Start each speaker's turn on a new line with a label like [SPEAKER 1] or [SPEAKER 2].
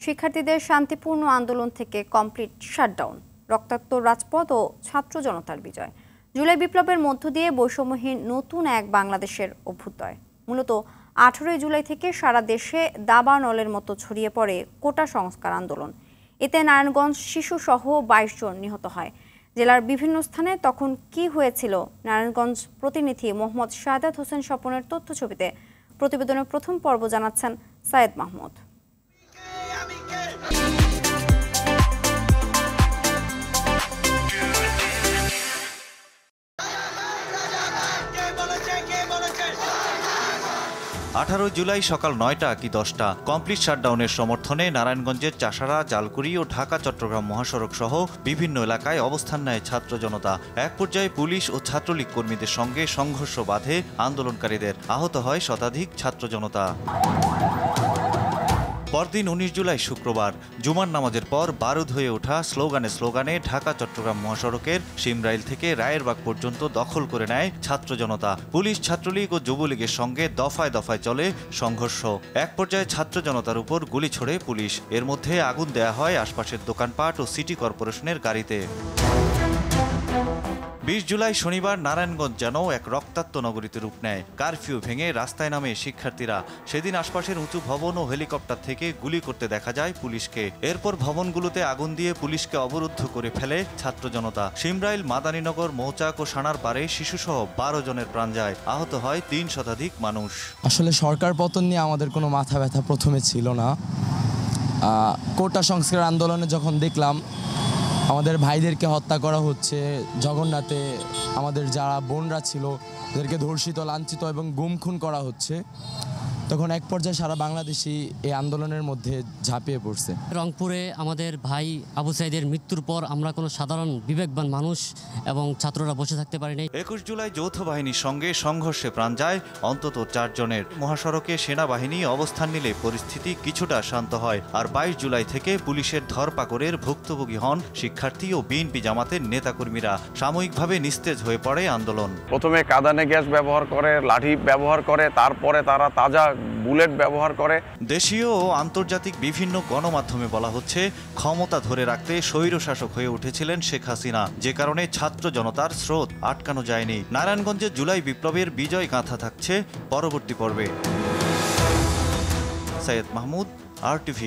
[SPEAKER 1] শিক্ষার্থীদের শান্তিপূর্ণ আন্দোলন থেকে কমপ্লিট শাটডাউন, রক্তাক্ত রাজপথ ও ছাত্র জনতার বিজয়। জুলাই বিপ্লবের মধ্য দিয়ে বৈষম্যহীন নতুন এক বাংলাদেশের অভ্যুদয়। মূলত 18 জুলাই থেকে সারা দেশে দাবানলের মতো ছড়িয়ে পড়ে কোটা সংস্কার আন্দোলন। এতে নারায়ণগঞ্জ শিশুসহ 22 জন নিহত হয়। জেলার বিভিন্ন স্থানে তখন কি হয়েছিল, নারায়ণগঞ্জ প্রতিনিধি মোহাম্মদ শাহাদাত হোসেন স্বপনের তথ্যছবিতে প্রতিবেদনের প্রথম পর্ব জানাচ্ছেন সায়েদ মাহমুদ।
[SPEAKER 2] 18 জুলাই সকাল 9টা কি 10টা কমপ্লিট শাটডাউনের সমর্থনে নারায়ণগঞ্জের চাষারা, জালকুড়ি ও ঢাকা চট্টগ্রাম মহাসড়ক সহ বিভিন্ন এলাকায় অবস্থান নেয় ছাত্র জনতা। এক পর্যায়ে পুলিশ ও ছাত্রলীগ কর্মীদের সঙ্গে সংঘর্ষ বাধে আন্দোলনকারীদের। আহত হয় শতাধিক ছাত্র জনতা। পরদিন 19 জুলাই শুক্রবার জুমার নামাজের পর বারুদ হয়ে ওঠা স্লোগানে ঢাকা চট্টগ্রাম মহাসড়কের শিমরাইল থেকে রায়েরবাগ পর্যন্ত দখল করে নেয় ছাত্র জনতা। পুলিশ, ছাত্রলীগ ও যুবলীগের সঙ্গে দফায় দফায় চলে সংঘর্ষ। এক পর্যায়ে ছাত্র জনতার উপর গুলি ছোড়ে পুলিশ। এর মধ্যে আগুন দেয়া হয় আশপাশের দোকানপাট ও সিটি কর্পোরেশনের গাড়িতে। 20 জুলাই শনিবার নারায়ণগঞ্জ যেন এক রক্তাক্ত নগরীতে রূপ নেয়। কারফিউ ভেঙে রাস্তায় নামে শিক্ষার্থীরা। সেদিন আশপাশের উঁচু ভবন ও হেলিকপ্টার থেকে গুলি করতে দেখা যায় পুলিশকে। এরপর ভবনগুলোতে আগুন দিয়ে পুলিশকে অবরুদ্ধ করে ফেলে ছাত্র জনতা। শিমরাইল, মাদানীনগর, মৌচাক ও সানার পারে শিশুসহ 12 জনের প্রাণ যায়। আহত হয় 3 শতাধিক মানুষ।
[SPEAKER 3] আসলে সরকার পতন নিয়ে আমাদের কোনো মাথা ব্যথা প্রথমে ছিল না। কোটা সংস্কার আন্দোলনে যখন দেখলাম আমাদের ভাইদেরকে হত্যা করা হচ্ছে, জগন্নাথে আমাদের যারা বোনরা ছিল তাদেরকে ধর্ষিত, লাঞ্ছিত এবং গুম খুন করা হচ্ছে, তখন এক পর্যায়ে সারা বাংলাদেশি এই আন্দোলনের মধ্যে ঝাঁপিয়ে পড়ছে।
[SPEAKER 4] রংপুরে আমাদের ভাই আবু সাইদের মৃত্যুর পর আমরা কোনো সাধারণ বিবেকবান মানুষ এবং ছাত্ররা বসে থাকতে পারিনি।
[SPEAKER 2] 21 জুলাই যৌথ বাহিনীর সঙ্গে সংঘর্ষে প্রাণ যায় অন্তত 4 জনের। মহাসড়কে সেনাবাহিনী অবস্থান নিলে পরিস্থিতি কিছুটা শান্ত হয়। আর 22 জুলাই থেকে পুলিশের ধরপাকড়ের ভুক্তভোগী হন শিক্ষার্থী ও বিএনপি জামাতের নেতাকর্মীরা। সাময়িকভাবে নিস্তেজ হয়ে পড়ে আন্দোলন।
[SPEAKER 5] প্রথমে কাঁদানে গ্যাস ব্যবহার করে, লাঠি ব্যবহার করে, তারপরে তারা তাজা বুলেট ব্যবহার করে।
[SPEAKER 2] দেশীয় ও আন্তর্জাতিক বিভিন্ন গণমাধ্যমে বলা হচ্ছে, ক্ষমতা ধরে রাখতে স্বৈরশাসক হয়ে উঠেছিলেন শেখ হাসিনা, যে কারণে ছাত্র জনতার স্রোত আটকানো যায়নি। নারায়ণগঞ্জে জুলাই বিপ্লবের বিজয় গাথা থাকছে পরবর্তী পর্বে। সায়েদ মাহমুদ, RTV।